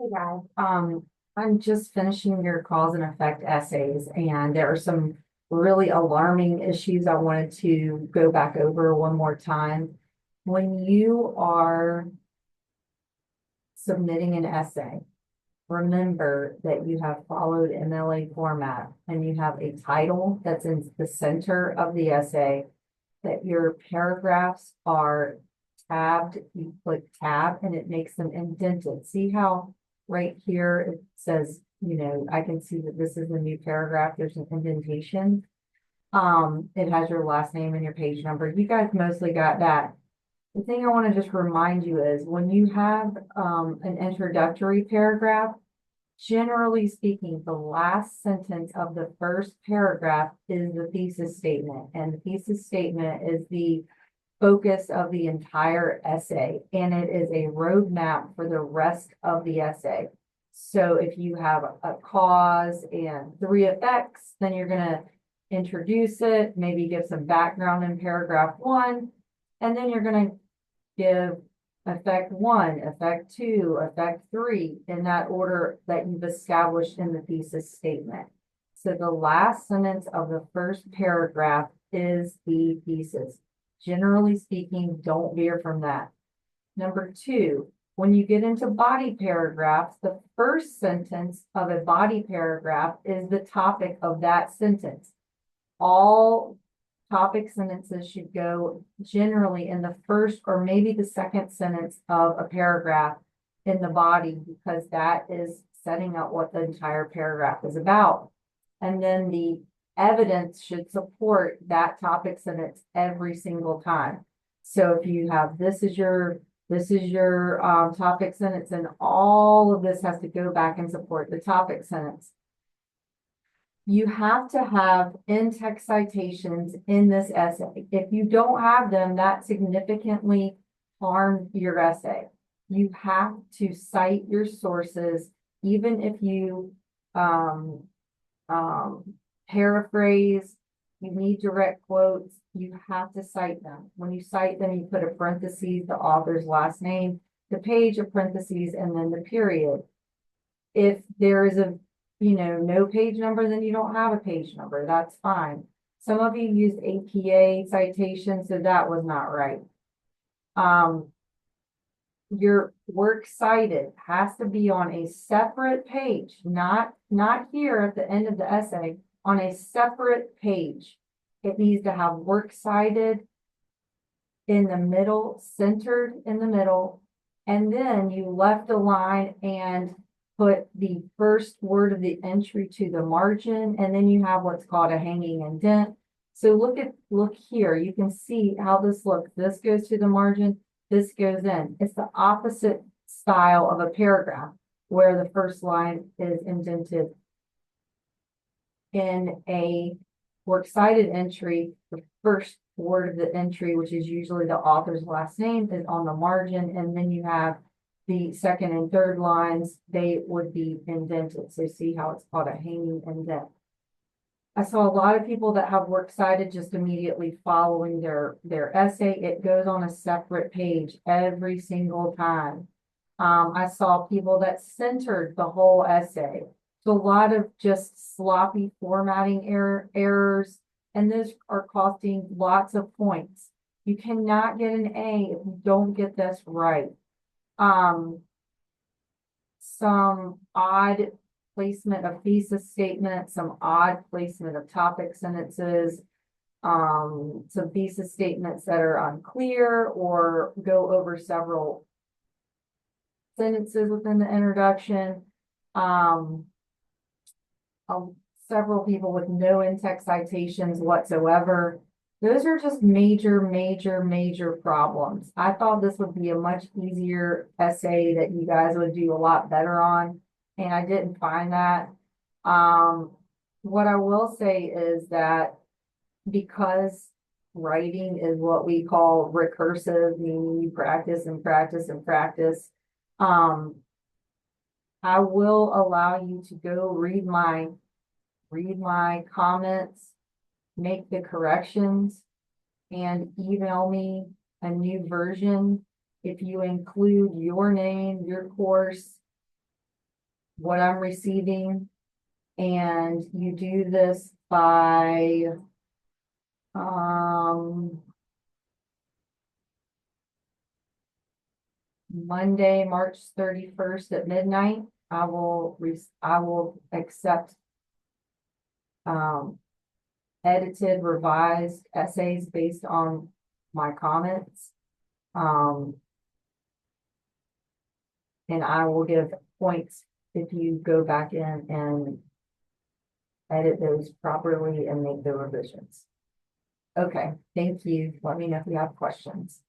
Hey guys, I'm just finishing your cause and effect essays, and there are some really alarming issues I wanted to go back over one more time. When you are submitting an essay, remember that you have followed MLA format and you have a title that's in the center of the essay, that your paragraphs are tabbed. You click tab and it makes them indented. See how right here it says, I can see that this is a new paragraph. There's an indentation. It has your last name and your page number. You guys mostly got that. The thing I want to just remind you is when you have an introductory paragraph, generally speaking, the last sentence of the first paragraph is the thesis statement, and the thesis statement is the focus of the entire essay, and it is a roadmap for the rest of the essay. So if you have a cause and three effects, then you're going to introduce it, maybe give some background in paragraph one, and then you're going to give effect one, effect two, effect three, in that order that you've established in the thesis statement. So the last sentence of the first paragraph is the thesis. Generally speaking, don't veer from that. Number two, when you get into body paragraphs, the first sentence of a body paragraph is the topic of that sentence. All topic sentences should go generally in the first or maybe the second sentence of a paragraph in the body, because that is setting up what the entire paragraph is about. And then the evidence should support that topic sentence every single time. So if you have this is your topic sentence, and all of this has to go back and support the topic sentence. You have to have in-text citations in this essay. If you don't have them, that significantly harms your essay. You have to cite your sources, even if you paraphrase, you need direct quotes, you have to cite them. When you cite them, you put a parentheses, the author's last name, the page, a parentheses, and then the period. If there is no page number, then you don't have a page number. That's fine. Some of you used APA citations, so that was not right. Your works cited has to be on a separate page, not here at the end of the essay, on a separate page. It needs to have works cited in the middle, centered in the middle, and then you left a line and put the first word of the entry to the margin, and then you have what's called a hanging indent. So look here, you can see how this looks. This goes to the margin, this goes in. It's the opposite style of a paragraph where the first line is indented. In a works cited entry, the first word of the entry, which is usually the author's last name, is on the margin, and then you have the second and third lines, they would be indented. So see how it's called a hanging indent. I saw a lot of people that have works cited just immediately following their essay. It goes on a separate page every single time. I saw people that centered the whole essay. So a lot of just sloppy formatting errors, and those are costing lots of points. You cannot get an A if you don't get this right. Some odd placement of thesis statements, some odd placement of topic sentences, some thesis statements that are unclear or go over several sentences within the introduction. Several people with no in-text citations whatsoever. Those are just major, major, major problems. I thought this would be a much easier essay that you guys would do a lot better on, and I didn't find that. What I will say is that because writing is what we call recursive, meaning you practice and practice and practice, I will allow you to go read my comments, make the corrections, and email me a new version if you include your name, your course, what I'm receiving. And you do this by, Monday, March 31st at midnight. I will accept, um, edited, revised essays based on my comments. And I will give points if you go back in and edit those properly and make the revisions. Okay, thank you. Let me know if you have questions.